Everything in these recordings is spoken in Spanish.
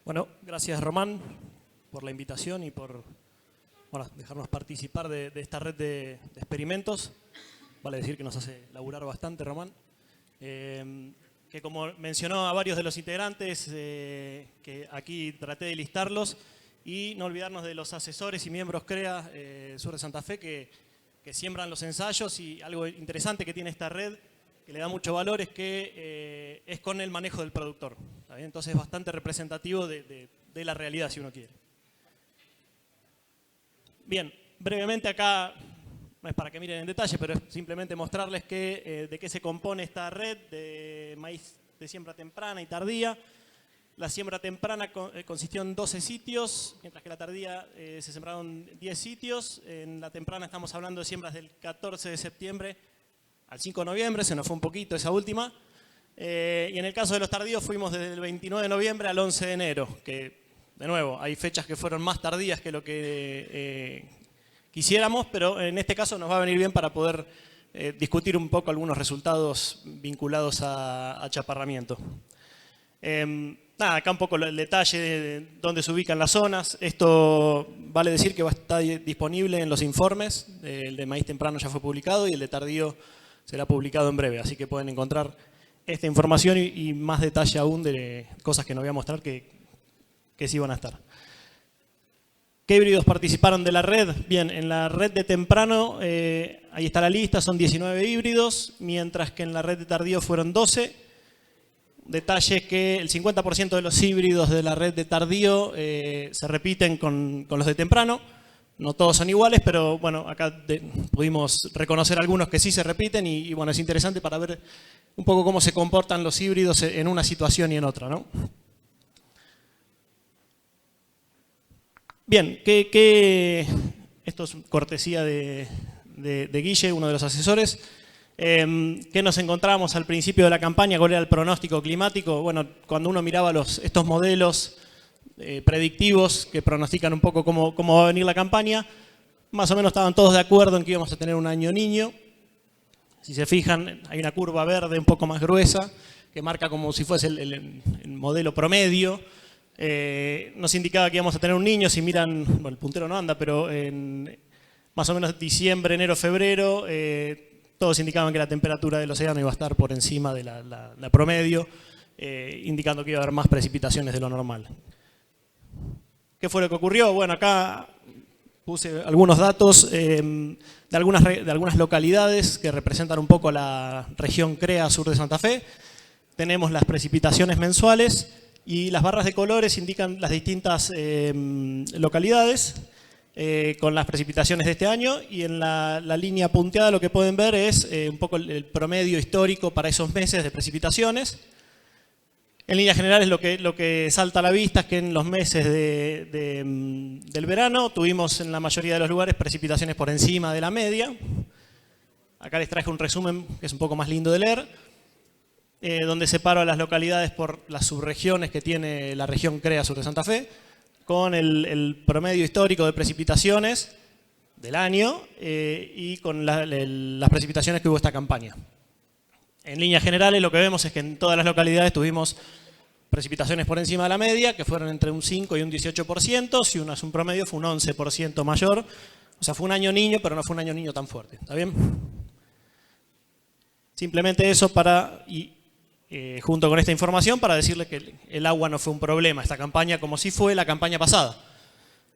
Bueno, gracias Román por la invitación y por dejarnos participar de esta red de experimentos. Vale decir que nos hace laburar bastante, Román. Que como mencionó a varios de los integrantes, que aquí traté de listarlos, y no olvidarnos de los asesores y miembros CREA Sur de Santa Fe que siembran los ensayos. Y algo interesante que tiene esta red, que le da mucho valor, es que es con el manejo del productor. ¿Está bien? Entonces es bastante representativo de la realidad, si uno quiere. Bien, brevemente acá, no es para que miren en detalle, pero es simplemente mostrarles de qué se compone esta red de maíz de siembra temprana y tardía. La siembra temprana consistió en 12 sitios, mientras que la tardía se sembraron 10 sitios. En la temprana estamos hablando de siembras del 14 de septiembre al 5 de noviembre, se nos fue un poquito esa última. Y en el caso de los tardíos fuimos desde el 29 de noviembre al 11 de enero, que de nuevo hay fechas que fueron más tardías que lo que quisiéramos, pero en este caso nos va a venir bien para poder discutir un poco algunos resultados vinculados a achaparramiento. Acá un poco el detalle de dónde se ubican las zonas. Esto vale decir que va a estar disponible en los informes. El de maíz temprano ya fue publicado y el de tardío será publicado en breve, así que pueden encontrar esta información y más detalle aún de cosas que no voy a mostrar que sí van a estar. ¿Qué híbridos participaron de la red? Bien, en la red de temprano, ahí está la lista, son 19 híbridos, mientras que en la red de tardío fueron 12. Detalle es que el 50% de los híbridos de la red de tardío se repiten con los de temprano. No todos son iguales, pero bueno, acá pudimos reconocer algunos que sí se repiten y bueno, es interesante para ver un poco cómo se comportan los híbridos en una situación y en otra, ¿no? Bien, esto es cortesía de Guille, uno de los asesores. ¿Qué nos encontramos al principio de la campaña? ¿Cuál era el pronóstico climático? Bueno, cuando uno miraba estos modelos predictivos que pronostican un poco cómo va a venir la campaña, más o menos estaban todos de acuerdo en que íbamos a tener un año niño. Si se fijan, hay una curva verde un poco más gruesa que marca como si fuese el modelo promedio. Nos indicaba que íbamos a tener un niño. Si miran, bueno, el puntero no anda, pero en más o menos diciembre, enero, febrero, todos indicaban que la temperatura del océano iba a estar por encima de la promedio, indicando que iba a haber más precipitaciones de lo normal. ¿Qué fue lo que ocurrió? Bueno, acá puse algunos datos de algunas localidades que representan un poco la región CREA Sur de Santa Fe. Tenemos las precipitaciones mensuales y las barras de colores indican las distintas localidades con las precipitaciones de este año, y en la línea punteada lo que pueden ver es un poco el promedio histórico para esos meses de precipitaciones. En líneas generales lo que salta a la vista es que en los meses del verano tuvimos en la mayoría de los lugares precipitaciones por encima de la media. Acá les traje un resumen que es un poco más lindo de leer, donde separo a las localidades por las subregiones que tiene la región CREA Sur de Santa Fe, con el promedio histórico de precipitaciones del año y con las precipitaciones que hubo esta campaña. En líneas generales lo que vemos es que en todas las localidades tuvimos precipitaciones por encima de la media, que fueron entre un 5 y un 18%, si uno es un promedio fue un 11% mayor. O sea, fue un año niño, pero no fue un año niño tan fuerte. ¿Está bien? Simplemente eso junto con esta información para decirle que el agua no fue un problema esta campaña, como sí fue la campaña pasada.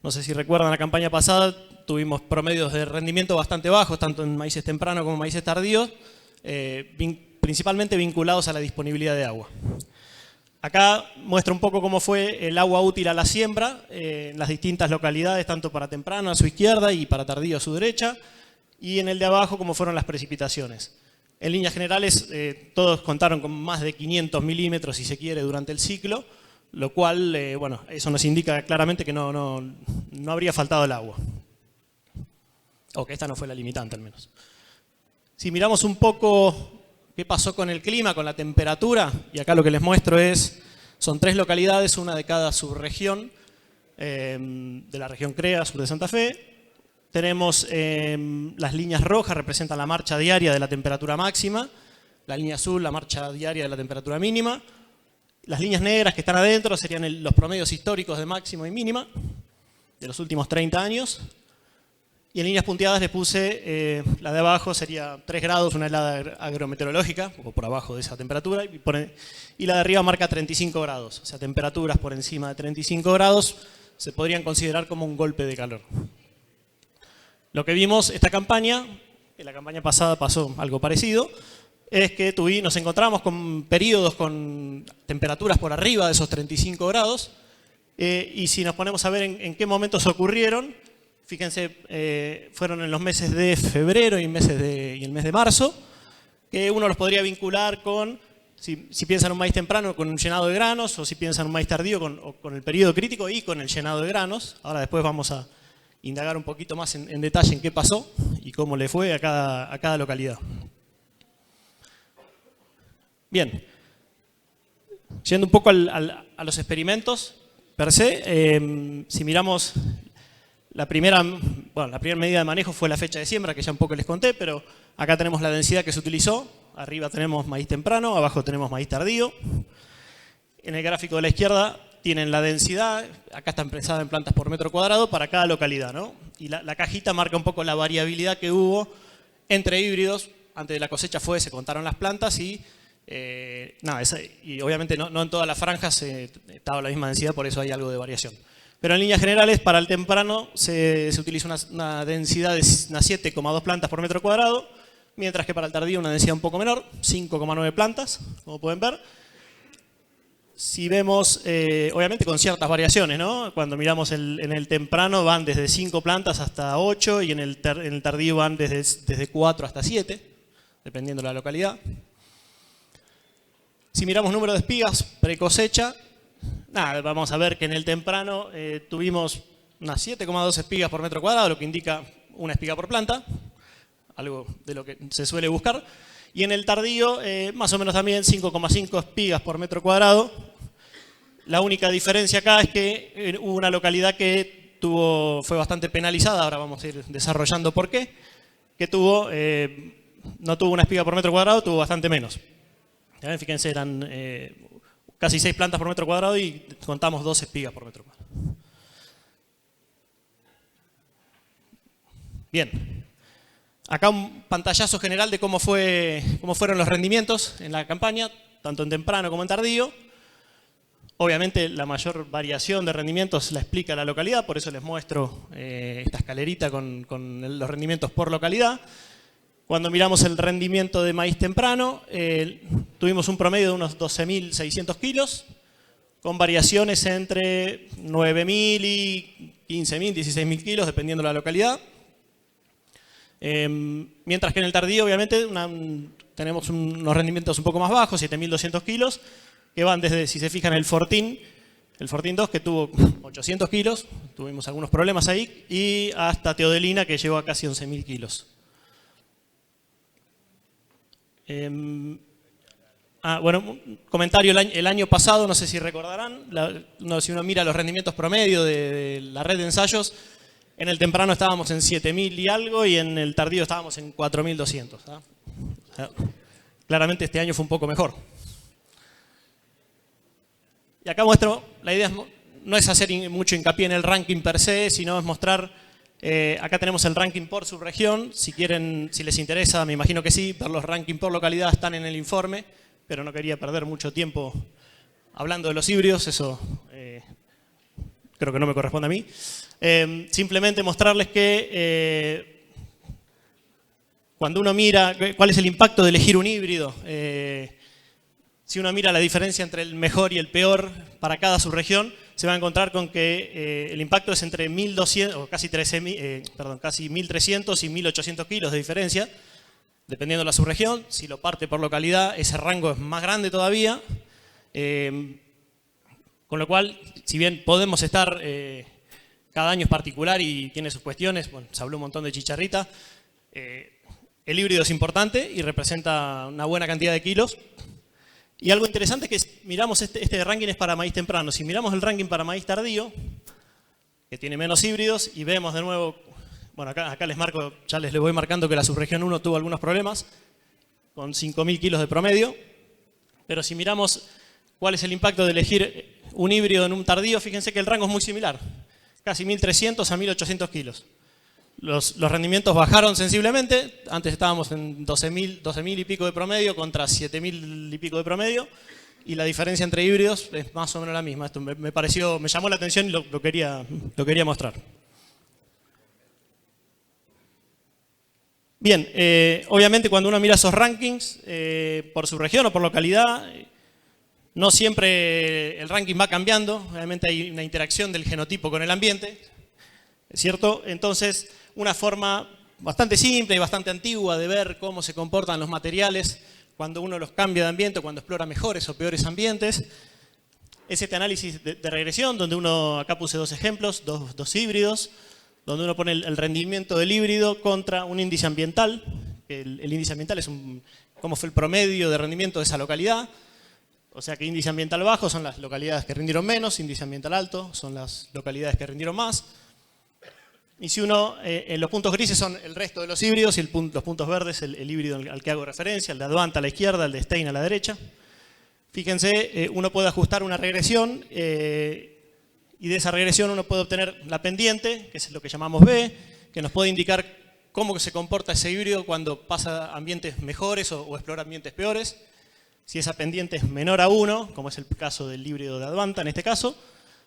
No sé si recuerdan la campaña pasada, tuvimos promedios de rendimiento bastante bajos, tanto en maíces tempranos como en maíces tardíos, principalmente vinculados a la disponibilidad de agua. Acá muestra un poco cómo fue el agua útil a la siembra en las distintas localidades, tanto para temprano a su izquierda y para tardío a su derecha, y en el de abajo cómo fueron las precipitaciones. En líneas generales, todos contaron con más de 500 milímetros, si se quiere, durante el ciclo, lo cual, bueno, eso nos indica claramente que no habría faltado el agua. O que esta no fue la limitante, al menos. Si miramos un poco qué pasó con el clima, con la temperatura, y acá lo que les muestro son 3 localidades, una de cada subregión, de la región CREA, Sur de Santa Fe. Tenemos las líneas rojas, representan la marcha diaria de la temperatura máxima, la línea azul, la marcha diaria de la temperatura mínima, Las líneas negras que están adentro serían los promedios históricos de máximo y mínima de los últimos 30 años. Y en líneas punteadas le puse, la de abajo sería 3 grados, una helada agrometeorológica, o por abajo de esa temperatura, y la de arriba marca 35 grados. O sea, temperaturas por encima de 35 grados se podrían considerar como un golpe de calor. Lo que vimos esta campaña, en la campaña pasada pasó algo parecido, es que nos encontramos con periodos con temperaturas por arriba de esos 35 grados, y si nos ponemos a ver en qué momentos ocurrieron, fíjense, fueron en los meses de febrero y el mes de marzo, que uno los podría vincular con, si piensan en un maíz temprano, con un llenado de granos, o si piensan en un maíz tardío, con el periodo crítico y con el llenado de granos. Ahora después vamos a indagar un poquito más en detalle en qué pasó y cómo le fue a cada localidad. Bien, yendo un poco a los experimentos per se, si miramos la primera medida de manejo fue la fecha de siembra, que ya un poco les conté, pero acá tenemos la densidad que se utilizó. Arriba tenemos maíz temprano, abajo tenemos maíz tardío. En el gráfico de la izquierda tienen la densidad, acá está expresada en plantas por metro cuadrado para cada localidad, ¿no? Y la cajita marca un poco la variabilidad que hubo entre híbridos. Antes de la cosecha se contaron las plantas y obviamente no en todas las franjas estaba la misma densidad, por eso hay algo de variación. Pero en líneas generales, para el temprano se utiliza una densidad de unas 7,2 plantas por metro cuadrado, mientras que para el tardío una densidad un poco menor, 5,9 plantas, como pueden ver. Si vemos, obviamente con ciertas variaciones, ¿no? Cuando miramos en el temprano van desde 5 plantas hasta 8 y en el tardío van desde 4 hasta 7, dependiendo de la localidad. Si miramos número de espigas pre-cosecha, vamos a ver que en el temprano tuvimos unas 7,2 espigas por metro cuadrado, lo que indica una espiga por planta, algo de lo que se suele buscar. Y en el tardío, más o menos también 5,5 espigas por metro cuadrado. La única diferencia acá es que hubo una localidad que fue bastante penalizada, ahora vamos a ir desarrollando por qué, que no tuvo una espiga por metro cuadrado, tuvo bastante menos. Fíjense, eran casi 6 plantas por metro cuadrado y contamos 2 espigas por metro cuadrado. Bien. Acá un pantallazo general de cómo fueron los rendimientos en la campaña, tanto en temprano como en tardío. Obviamente la mayor variación de rendimientos la explica la localidad, por eso les muestro esta escalerita con los rendimientos por localidad. Cuando miramos el rendimiento de maíz temprano, tuvimos un promedio de unos 12.600 kilos, con variaciones entre 9.000 y 15.000, 16.000 kilos, dependiendo de la localidad. Mientras que en el tardío, obviamente, tenemos unos rendimientos un poco más bajos, 7.200 kilos, que van desde, si se fijan, el Fortín 2, que tuvo 800 kilos, tuvimos algunos problemas ahí, y hasta Teodelina, que llegó a casi 11.000 kilos. Bueno, un comentario, el año pasado, no sé si recordarán, si uno mira los rendimientos promedio de la red de ensayos, en el temprano estábamos en 7.000 y algo y en el tardío estábamos en 4.200. O sea, claramente este año fue un poco mejor. Y acá muestro, la idea no es hacer mucho hincapié en el ranking per se, sino es mostrar, acá tenemos el ranking por subregión, si les interesa, me imagino que sí, ver los rankings por localidad están en el informe, pero no quería perder mucho tiempo hablando de los híbridos, eso creo que no me corresponde a mí. Simplemente mostrarles que cuando uno mira cuál es el impacto de elegir un híbrido, si uno mira la diferencia entre el mejor y el peor para cada subregión, se va a encontrar con que el impacto es entre 1.200 o casi 1.300 y 1.800 kilos de diferencia, dependiendo de la subregión. Si lo parte por localidad, ese rango es más grande todavía. Con lo cual, si bien podemos estar, cada año es particular y tiene sus cuestiones, bueno, se habló un montón de chicharrita, el híbrido es importante y representa una buena cantidad de kilos. Y algo interesante es que miramos este ranking es para maíz temprano. Si miramos el ranking para maíz tardío, que tiene menos híbridos, y vemos de nuevo, bueno, acá les marco, ya les voy marcando que la subregión 1 tuvo algunos problemas, con 5.000 kilos de promedio. Pero si miramos ¿Cuál es el impacto de elegir un híbrido en un tardío? Fíjense que el rango es muy similar, casi 1.300 a 1.800 kilos. Los rendimientos bajaron sensiblemente, antes estábamos en 12.000 y pico de promedio contra 7.000 y pico de promedio, y la diferencia entre híbridos es más o menos la misma. Esto me llamó la atención y lo quería mostrar. Bien, obviamente cuando uno mira esos rankings, por su región o por localidad, no siempre el ranking va cambiando, obviamente hay una interacción del genotipo con el ambiente, ¿cierto? Entonces, una forma bastante simple y bastante antigua de ver cómo se comportan los materiales cuando uno los cambia de ambiente, cuando explora mejores o peores ambientes, es este análisis de regresión, donde uno, acá puse dos ejemplos, dos híbridos, donde uno pone el rendimiento del híbrido contra un índice ambiental. El índice ambiental es cómo fue el promedio de rendimiento de esa localidad. O sea que índice ambiental bajo son las localidades que rindieron menos, índice ambiental alto son las localidades que rindieron más. Y si uno, los puntos grises son el resto de los híbridos y los puntos verdes el híbrido al que hago referencia, el de Advanta a la izquierda, el de Stein a la derecha. Fíjense, uno puede ajustar una regresión y de esa regresión uno puede obtener la pendiente, que es lo que llamamos B, que nos puede indicar cómo se comporta ese híbrido cuando pasa a ambientes mejores o explora ambientes peores. Si esa pendiente es menor a 1, como es el caso del híbrido de Advanta en este caso,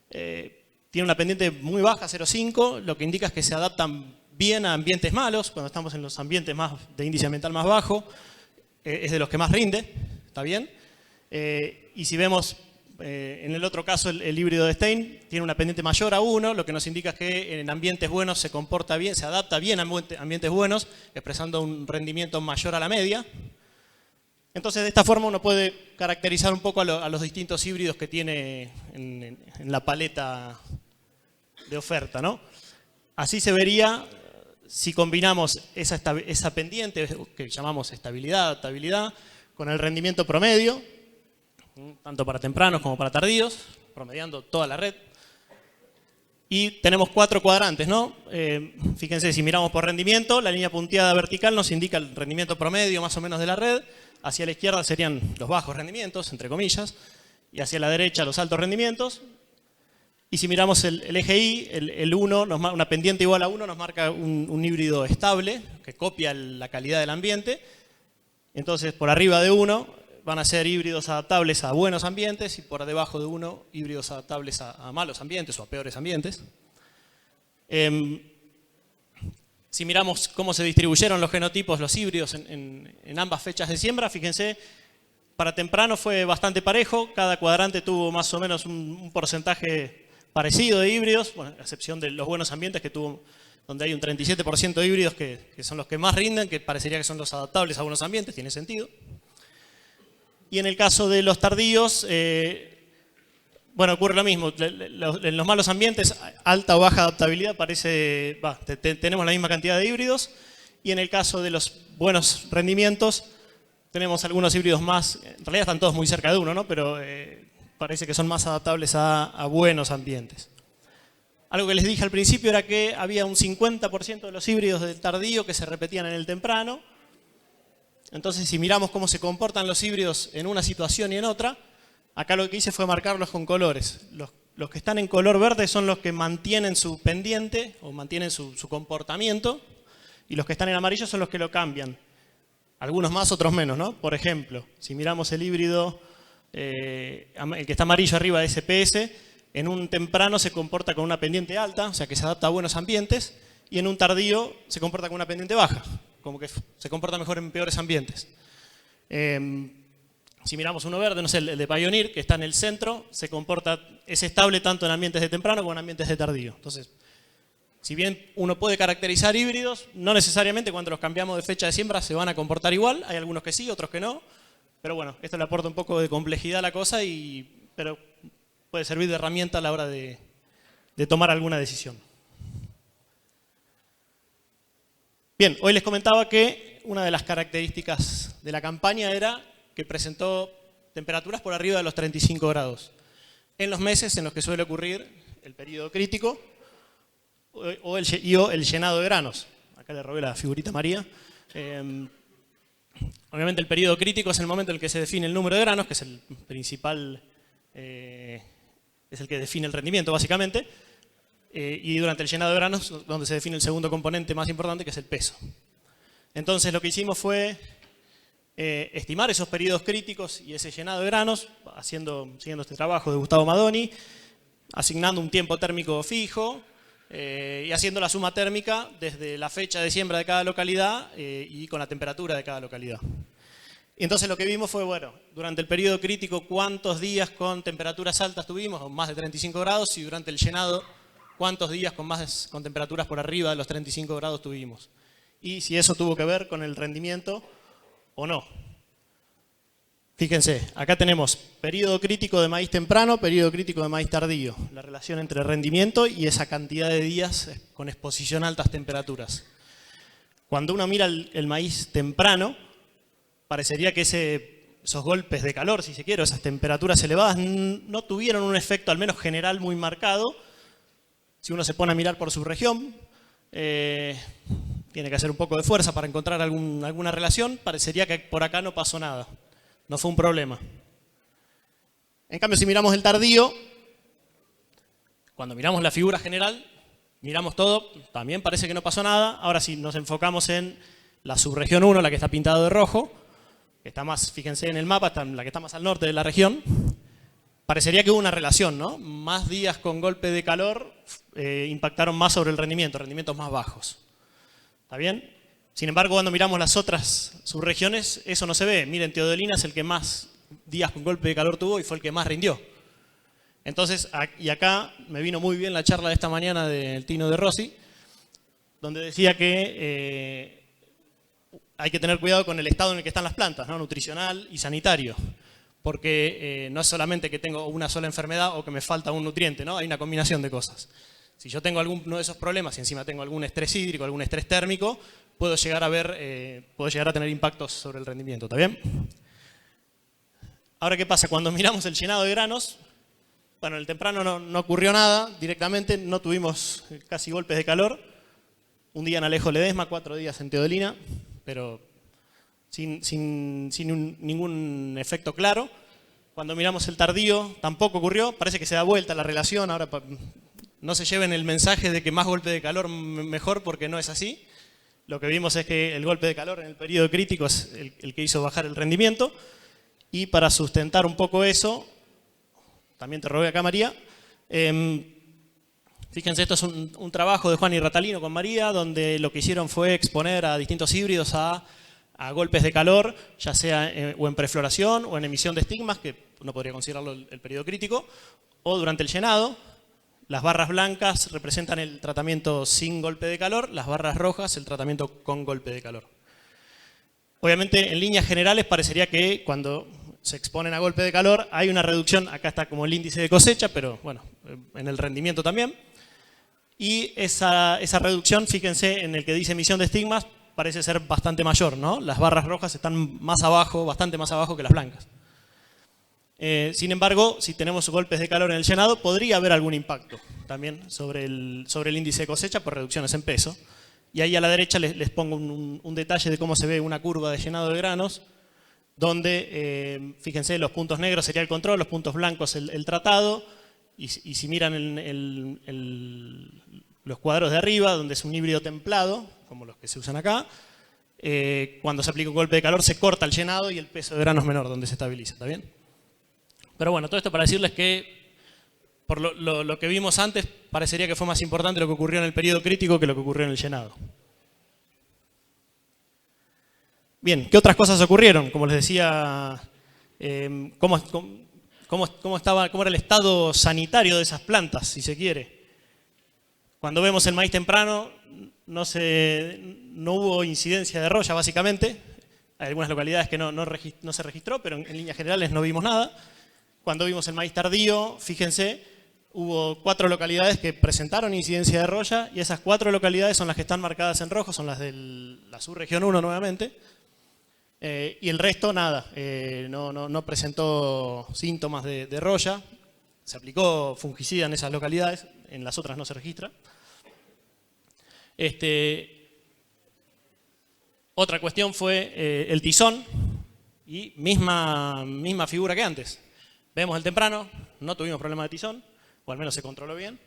tiene una pendiente muy baja, 0,5, lo que indica es que se adaptan bien a ambientes malos. Cuando estamos en los ambientes de índice ambiental más bajo, es de los que más rinde, ¿está bien? Y si vemos en el otro caso el híbrido de Stein, tiene una pendiente mayor a 1, lo que nos indica es que en ambientes buenos se comporta bien, se adapta bien a ambientes buenos, expresando un rendimiento mayor a la media. Entonces, de esta forma uno puede caracterizar un poco a los distintos híbridos que tiene en la paleta de oferta, ¿no? Así se vería si combinamos esa pendiente, que llamamos estabilidad, adaptabilidad, con el rendimiento promedio, tanto para tempranos como para tardíos, promediando toda la red. Y tenemos 4 cuadrantes, ¿no? Fíjense, si miramos por rendimiento, la línea punteada vertical nos indica el rendimiento promedio más o menos de la red. Hacia la izquierda serían los bajos rendimientos, entre comillas, y hacia la derecha los altos rendimientos. Y si miramos el eje Y, el 1, una pendiente igual a 1 nos marca un híbrido estable, que copia la calidad del ambiente. Entonces, por arriba de 1 van a ser híbridos adaptables a buenos ambientes y por debajo de 1 híbridos adaptables a malos ambientes o a peores ambientes. Si miramos cómo se distribuyeron los genotipos, los híbridos en ambas fechas de siembra, fíjense, para temprano fue bastante parejo, cada cuadrante tuvo más o menos un porcentaje parecido de híbridos, bueno, a excepción de los buenos ambientes donde hay un 37% de híbridos que son los que más rinden, que parecería que son los adaptables a buenos ambientes, tiene sentido. Y en el caso de los tardíos, bueno, ocurre lo mismo. En los malos ambientes, alta o baja adaptabilidad, tenemos la misma cantidad de híbridos. Y en el caso de los buenos rendimientos, tenemos algunos híbridos más, en realidad están todos muy cerca de uno, ¿no? Pero parece que son más adaptables a buenos ambientes. Algo que les dije al principio era que había un 50% de los híbridos del tardío que se repetían en el temprano. Entonces, si miramos cómo se comportan los híbridos en una situación y en otra, acá lo que hice fue marcarlos con colores. Los que están en color verde son los que mantienen su pendiente o mantienen su comportamiento, y los que están en amarillo son los que lo cambian. Algunos más, otros menos, ¿no? Por ejemplo, si miramos el híbrido, el que está amarillo arriba de SPS, en un temprano se comporta con una pendiente alta, o sea que se adapta a buenos ambientes, y en un tardío se comporta con una pendiente baja, como que se comporta mejor en peores ambientes. Si miramos uno verde, no sé, el de Pioneer, que está en el centro, es estable tanto en ambientes de temprano como en ambientes de tardío. Entonces, si bien uno puede caracterizar híbridos, no necesariamente cuando los cambiamos de fecha de siembra se van a comportar igual. Hay algunos que sí, otros que no. Pero bueno, esto le aporta un poco de complejidad a la cosa, pero puede servir de herramienta a la hora de tomar alguna decisión. Bien, hoy les comentaba que una de las características de la campaña era que presentó temperaturas por arriba de los 35 grados. En los meses en los que suele ocurrir el periodo crítico o el llenado de granos. Acá le robé la figurita María. Obviamente el periodo crítico es el momento en el que se define el número de granos, que es el principal es el que define el rendimiento básicamente, y durante el llenado de granos donde se define el segundo componente más importante, que es el peso. Entonces lo que hicimos fue estimar esos periodos críticos y ese llenado de granos, siguiendo este trabajo de Gustavo Madoni, asignando un tiempo térmico fijo y haciendo la suma térmica desde la fecha de siembra de cada localidad y con la temperatura de cada localidad. Y entonces lo que vimos fue, bueno, durante el periodo crítico, cuántos días con temperaturas altas tuvimos, más de 35 grados, y durante el llenado, cuántos días con temperaturas por arriba de los 35 grados tuvimos. Y si eso tuvo que ver con el rendimiento o no. Fíjense, acá tenemos periodo crítico de maíz temprano, periodo crítico de maíz tardío. La relación entre rendimiento y esa cantidad de días con exposición a altas temperaturas. Cuando uno mira el maíz temprano, parecería que esos golpes de calor, si se quiere, esas temperaturas elevadas, no tuvieron un efecto, al menos general, muy marcado. Si uno se pone a mirar por su región, tiene que hacer un poco de fuerza para encontrar alguna relación. Parecería que por acá no pasó nada. No fue un problema. En cambio, si miramos el tardío, cuando miramos la figura general, miramos todo, también parece que no pasó nada. Ahora si nos enfocamos en la subregión 1, la que está pintada de rojo, que está más, fíjense en el mapa, la que está más al norte de la región, parecería que hubo una relación, ¿no? Más días con golpe de calor impactaron más sobre el rendimiento, rendimientos más bajos. ¿Está bien? Sin embargo, cuando miramos las otras subregiones, eso no se ve. Miren, Teodolina es el que más días con golpe de calor tuvo y fue el que más rindió. Entonces, y acá me vino muy bien la charla de esta mañana del Tino de Rossi, donde decía que hay que tener cuidado con el estado en el que están las plantas, ¿no? Nutricional y sanitario. Porque no es solamente que tengo una sola enfermedad o que me falta un nutriente, ¿no? Hay una combinación de cosas. Si yo tengo alguno de esos problemas y encima tengo algún estrés hídrico, algún estrés térmico, puedo llegar a tener impactos sobre el rendimiento, ¿está bien? Ahora, ¿qué pasa? Cuando miramos el llenado de granos, bueno, en el temprano no ocurrió nada directamente, no tuvimos casi golpes de calor. Un día en Alejo Ledesma, 4 días en Teodolina, pero sin ningún efecto claro. Cuando miramos el tardío, tampoco ocurrió. Parece que se da vuelta la relación. Ahora no se lleven el mensaje de que más golpe de calor mejor, porque no es así. Lo que vimos es que el golpe de calor en el periodo crítico es el que hizo bajar el rendimiento. Y para sustentar un poco eso, también te robé acá, María. Fíjense, esto es un trabajo de Juan y Ratalino con María, donde lo que hicieron fue exponer a distintos híbridos a golpes de calor, ya sea o en prefloración o en emisión de estigmas, que uno podría considerarlo el periodo crítico, o durante el llenado. Las barras blancas representan el tratamiento sin golpe de calor, las barras rojas el tratamiento con golpe de calor. Obviamente, en líneas generales, parecería que cuando se exponen a golpe de calor hay una reducción, acá está como el índice de cosecha, pero bueno, en el rendimiento también. Y esa reducción, fíjense, en el que dice emisión de estigmas, parece ser bastante mayor, ¿no? Las barras rojas están más abajo, bastante más abajo que las blancas. Sin embargo, si tenemos golpes de calor en el llenado, podría haber algún impacto también sobre el índice de cosecha por reducciones en peso. Y ahí a la derecha les pongo un detalle de cómo se ve una curva de llenado de granos, donde, fíjense, los puntos negros sería el control, los puntos blancos el tratado, y si miran los cuadros de arriba, donde es un híbrido templado, como los que se usan acá, cuando se aplica un golpe de calor se corta el llenado y el peso de grano es menor, donde se estabiliza, ¿está bien? Pero bueno, todo esto para decirles que por lo que vimos antes, parecería que fue más importante lo que ocurrió en el periodo crítico que lo que ocurrió en el llenado. Bien, ¿qué otras cosas ocurrieron? Como les decía, ¿cómo era el estado sanitario de esas plantas, si se quiere? Cuando vemos el maíz temprano, no hubo incidencia de roya, básicamente. Hay algunas localidades que no se registró, pero en líneas generales no vimos nada. Cuando vimos el maíz tardío, fíjense, hubo 4 localidades que presentaron incidencia de roya, y esas 4 localidades son las que están marcadas en rojo, son las de la subregión 1 nuevamente. Y el resto, nada, no presentó síntomas de roya. Se aplicó fungicida en esas localidades, en las otras no se registra. Otra cuestión fue el tizón, y misma figura que antes. Vemos el temprano, no tuvimos problema de tizón, o al menos se controló bien.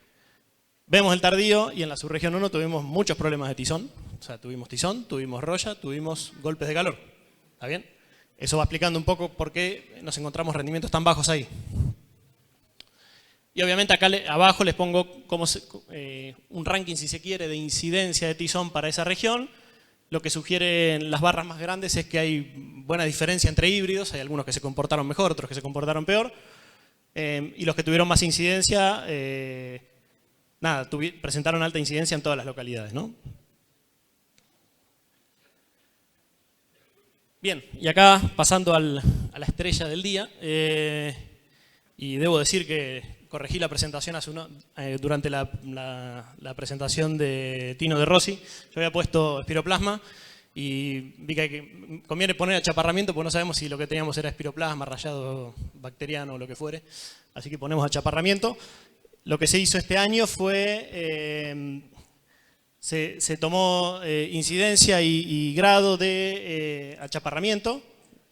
Vemos el tardío y en la subregión 1 tuvimos muchos problemas de tizón. O sea, tuvimos tizón, tuvimos roya, tuvimos golpes de calor. ¿Está bien? Eso va explicando un poco por qué nos encontramos rendimientos tan bajos ahí. Y obviamente acá abajo les pongo un ranking, si se quiere, de incidencia de tizón para esa región. Lo que sugieren las barras más grandes es que hay buena diferencia entre híbridos. Hay algunos que se comportaron mejor, otros que se comportaron peor. Y los que tuvieron más incidencia, presentaron alta incidencia en todas las localidades, ¿no? Bien, y acá pasando a la estrella del día, y debo decir que corregí la presentación durante la presentación de Tino de Rossi. Yo había puesto espiroplasma y vi que conviene poner achaparramiento porque no sabemos si lo que teníamos era espiroplasma, rayado bacteriano o lo que fuere. Así que ponemos achaparramiento. Lo que se hizo este año fue, se tomó incidencia y grado de achaparramiento,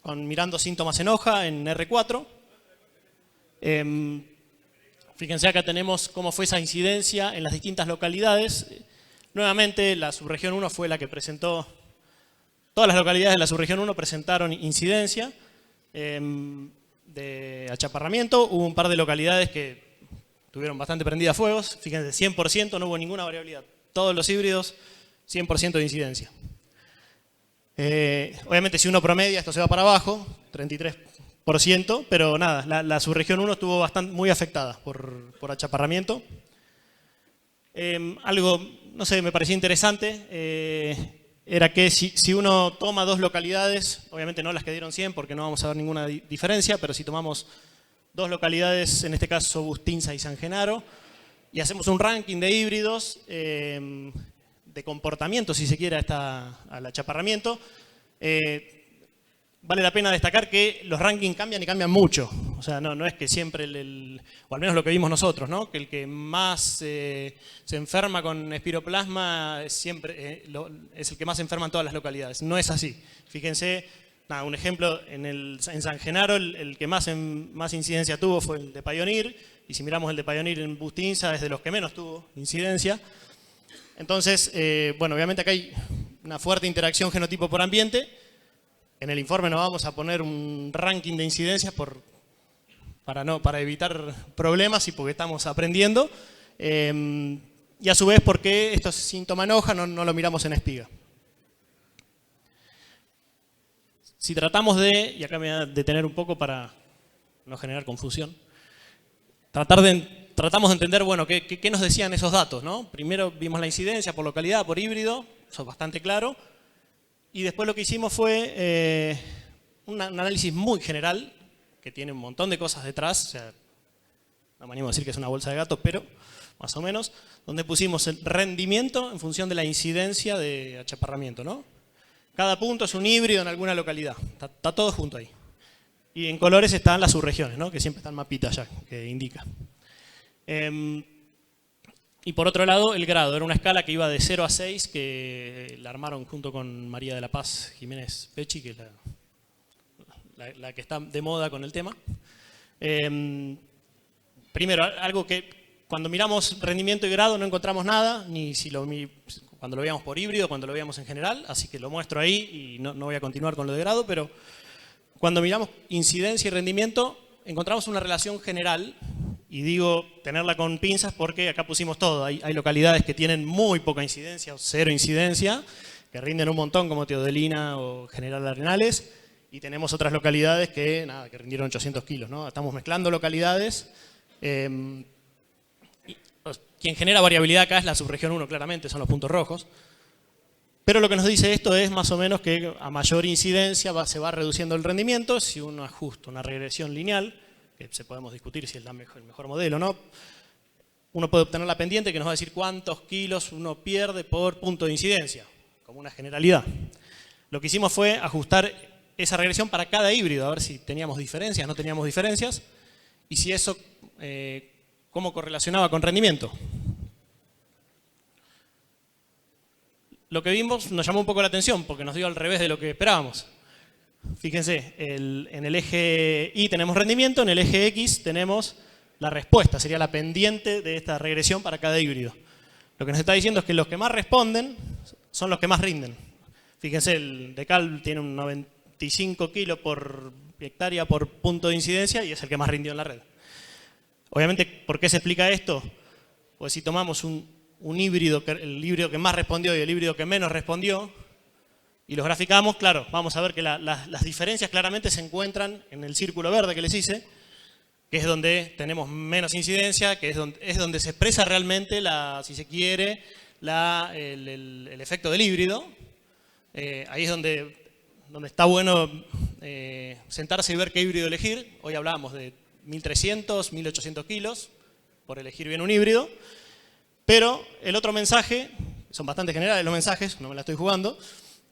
mirando síntomas en hoja en R4. Fíjense acá tenemos cómo fue esa incidencia en las distintas localidades. Nuevamente la subregión 1 fue la que presentó, todas las localidades de la subregión 1 presentaron incidencia de achaparramiento. Hubo un par de localidades que tuvieron bastante prendidas fuegos. Fíjense, 100%, no hubo ninguna variabilidad. Todos los híbridos, 100% de incidencia. Obviamente si uno promedia esto se va para abajo, 33%, pero nada, la subregión 1 estuvo muy afectada por achaparramiento. Algo, no sé, me parecía interesante, era que si uno toma dos localidades, obviamente no las que dieron 100 porque no vamos a ver ninguna diferencia, pero si tomamos dos localidades, en este caso Bustinza y San Genaro, y hacemos un ranking de híbridos, de comportamiento, si se quiere, al achaparramiento, vale la pena destacar que los rankings cambian y cambian mucho. O sea, no es que siempre, o al menos lo que vimos nosotros, ¿no? Que el que más se enferma con espiroplasma siempre es el que más se enferma en todas las localidades. No es así. Fíjense, un ejemplo, en San Genaro el que más incidencia tuvo fue el de Pioneer, y si miramos el de Pioneer en Bustinza es de los que menos tuvo incidencia. Entonces, bueno, obviamente acá hay una fuerte interacción genotipo por ambiente. En el informe no vamos a poner un ranking de incidencias para evitar problemas y porque estamos aprendiendo. Y a su vez, porque esto es síntoma en hoja, no lo miramos en espiga. Si tratamos y acá me voy a detener un poco para no generar confusión, tratamos de entender, bueno, qué nos decían esos datos, ¿no? Primero vimos la incidencia por localidad, por híbrido, eso es bastante claro. Y después lo que hicimos fue un análisis muy general, que tiene un montón de cosas detrás, o sea, no me animo a decir que es una bolsa de gato, pero más o menos, donde pusimos el rendimiento en función de la incidencia de achaparramiento, ¿no? Cada punto es un híbrido en alguna localidad, está todo junto ahí. Y en colores están las subregiones, ¿no? Que siempre están mapitas ya, que indica. Y por otro lado, el grado. Era una escala que iba de 0 a 6, que la armaron junto con María de la Paz Jiménez Pechi, que es la que está de moda con el tema. Primero, algo que cuando miramos rendimiento y grado no encontramos nada, ni cuando lo veíamos por híbrido, cuando lo veíamos en general, así que lo muestro ahí y no voy a continuar con lo de grado, pero cuando miramos incidencia y rendimiento encontramos una relación general. Y digo tenerla con pinzas porque acá pusimos todo. Hay localidades que tienen muy poca incidencia o cero incidencia, que rinden un montón como Teodelina o General Arenales, y tenemos otras localidades que rindieron 800 kilos, ¿no? Estamos mezclando localidades. Quien genera variabilidad acá es la subregión 1, claramente, son los puntos rojos. Pero lo que nos dice esto es más o menos que a mayor incidencia se va reduciendo el rendimiento si uno ajusta una regresión lineal, que se podemos discutir si es el mejor modelo o no. Uno puede obtener la pendiente que nos va a decir cuántos kilos uno pierde por punto de incidencia, como una generalidad. Lo que hicimos fue ajustar esa regresión para cada híbrido, a ver si teníamos diferencias, no teníamos diferencias, y si eso, cómo correlacionaba con rendimiento. Lo que vimos nos llamó un poco la atención, porque nos dio al revés de lo que esperábamos. fíjense, en el eje Y tenemos rendimiento, en el eje X tenemos la respuesta, sería la pendiente de esta regresión para cada híbrido. Lo que nos está diciendo es que los que más responden son los que más rinden. Fíjense, el Decal tiene un 95 kilos por hectárea por punto de incidencia y es el que más rindió en la red. Obviamente, ¿por qué se explica esto? Pues si tomamos un híbrido, el híbrido que más respondió y el híbrido que menos respondió, y los graficamos, claro, vamos a ver que las diferencias claramente se encuentran en el círculo verde que les hice, que es donde tenemos menos incidencia, que es donde se expresa realmente, si se quiere, el efecto del híbrido. Ahí es donde está bueno sentarse y ver qué híbrido elegir. Hoy hablábamos de 1.300, 1.800 kilos por elegir bien un híbrido. Pero el otro mensaje, son bastante generales los mensajes, no me la estoy jugando.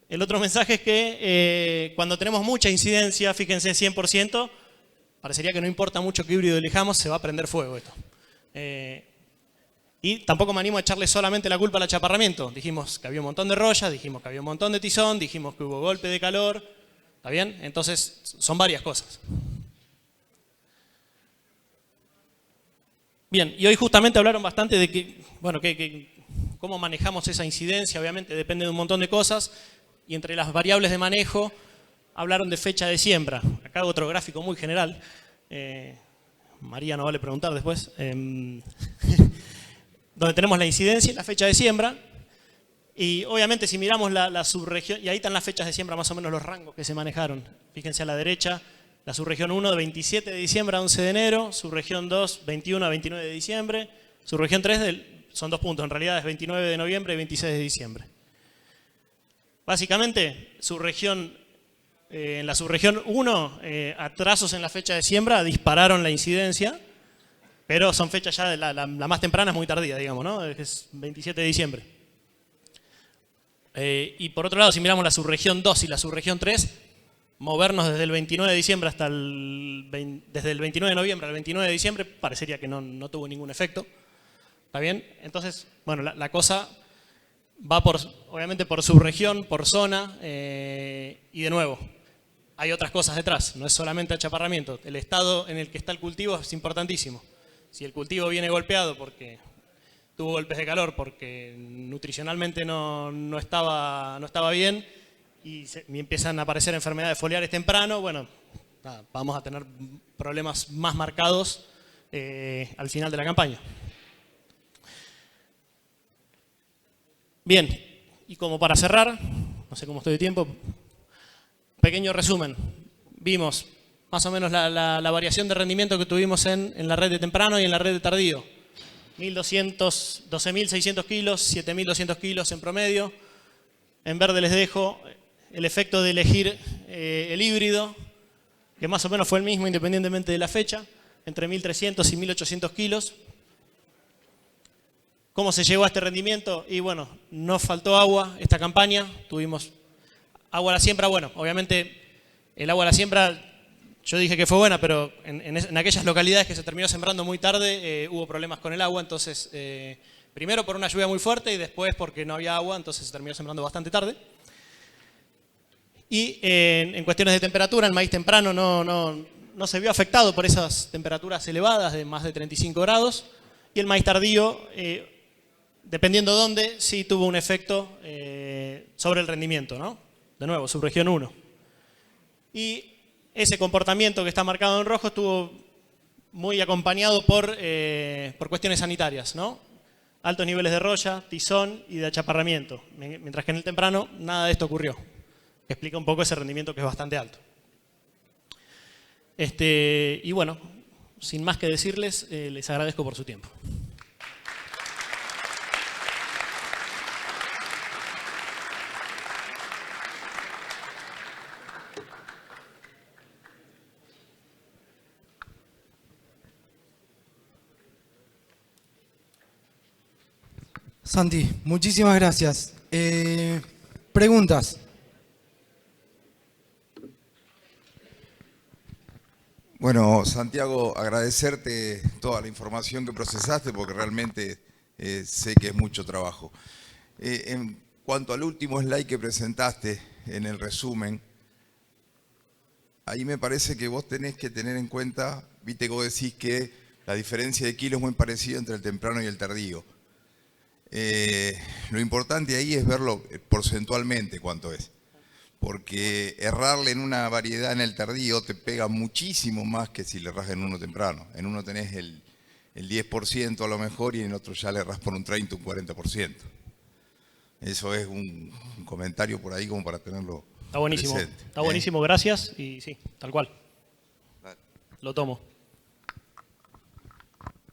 El otro mensaje es que cuando tenemos mucha incidencia, fíjense, 100%, parecería que no importa mucho qué híbrido elijamos, se va a prender fuego esto. Y tampoco me animo a echarle solamente la culpa al achaparramiento. Dijimos que había un montón de rollas, dijimos que había un montón de tizón, dijimos que hubo golpe de calor. ¿Está bien? Entonces, son varias cosas. Bien, y hoy justamente hablaron bastante de cómo manejamos esa incidencia. Obviamente depende de un montón de cosas. Y entre las variables de manejo, hablaron de fecha de siembra. Acá hago otro gráfico muy general. María no vale preguntar después. Donde tenemos la incidencia y la fecha de siembra. Y obviamente si miramos la subregión, y ahí están las fechas de siembra, más o menos los rangos que se manejaron. Fíjense a la derecha, la subregión 1 de 27 de diciembre a 11 de enero, subregión 2 21 a 29 de diciembre, subregión 3 son 2 puntos, en realidad es 29 de noviembre y 26 de diciembre. Básicamente, en la subregión 1, atrasos en la fecha de siembra dispararon la incidencia, pero son fechas ya, la más temprana es muy tardía, digamos, ¿no? Es 27 de diciembre. Y por otro lado, si miramos la subregión 2 y la subregión 3, movernos desde el 29 de diciembre desde el 29 de noviembre al 29 de diciembre, parecería que no tuvo ningún efecto. ¿Está bien? Entonces, bueno, la cosa va obviamente por subregión, por zona, y de nuevo, hay otras cosas detrás, no es solamente achaparramiento. El estado en el que está el cultivo es importantísimo. Si el cultivo viene golpeado porque tuvo golpes de calor, porque nutricionalmente no estaba bien y empiezan a aparecer enfermedades foliares temprano, bueno, nada, vamos a tener problemas más marcados al final de la campaña. Bien, y como para cerrar, no sé cómo estoy de tiempo, pequeño resumen. Vimos más o menos la variación de rendimiento que tuvimos en la red de temprano y en la red de tardío. 12.600 kilos, 7.200 kilos en promedio. En verde les dejo el efecto de elegir el híbrido, que más o menos fue el mismo independientemente de la fecha, entre 1.300 y 1.800 kilos. ¿Cómo se llegó a este rendimiento? Y bueno, nos faltó agua esta campaña, tuvimos agua a la siembra. Bueno, obviamente el agua a la siembra, yo dije que fue buena, pero en aquellas localidades que se terminó sembrando muy tarde hubo problemas con el agua, entonces primero por una lluvia muy fuerte y después porque no había agua, entonces se terminó sembrando bastante tarde. Y en cuestiones de temperatura, el maíz temprano no se vio afectado por esas temperaturas elevadas de más de 35 grados y el maíz tardío, dependiendo dónde, sí tuvo un efecto sobre el rendimiento, ¿no? De nuevo, subregión 1. Y ese comportamiento que está marcado en rojo estuvo muy acompañado por cuestiones sanitarias, ¿no? Altos niveles de roya, tizón y de achaparramiento. Mientras que en el temprano nada de esto ocurrió. Explica un poco ese rendimiento que es bastante alto. Y bueno, sin más que decirles, les agradezco por su tiempo. Santi, muchísimas gracias. Preguntas. Bueno, Santiago, agradecerte toda la información que procesaste porque realmente sé que es mucho trabajo. En cuanto al último slide que presentaste en el resumen, ahí me parece que vos tenés que tener en cuenta, viste que vos decís que la diferencia de kilos es muy parecida entre el temprano y el tardío. Lo importante ahí es verlo porcentualmente cuánto es. Porque errarle en una variedad en el tardío te pega muchísimo más que si le erras en uno temprano. En uno tenés el 10% a lo mejor y en el otro ya le erras por un 30, un 40%. Eso es un comentario por ahí como para tenerlo Está buenísimo. presente. Está buenísimo, gracias. Y sí, tal cual. Vale. Lo tomo.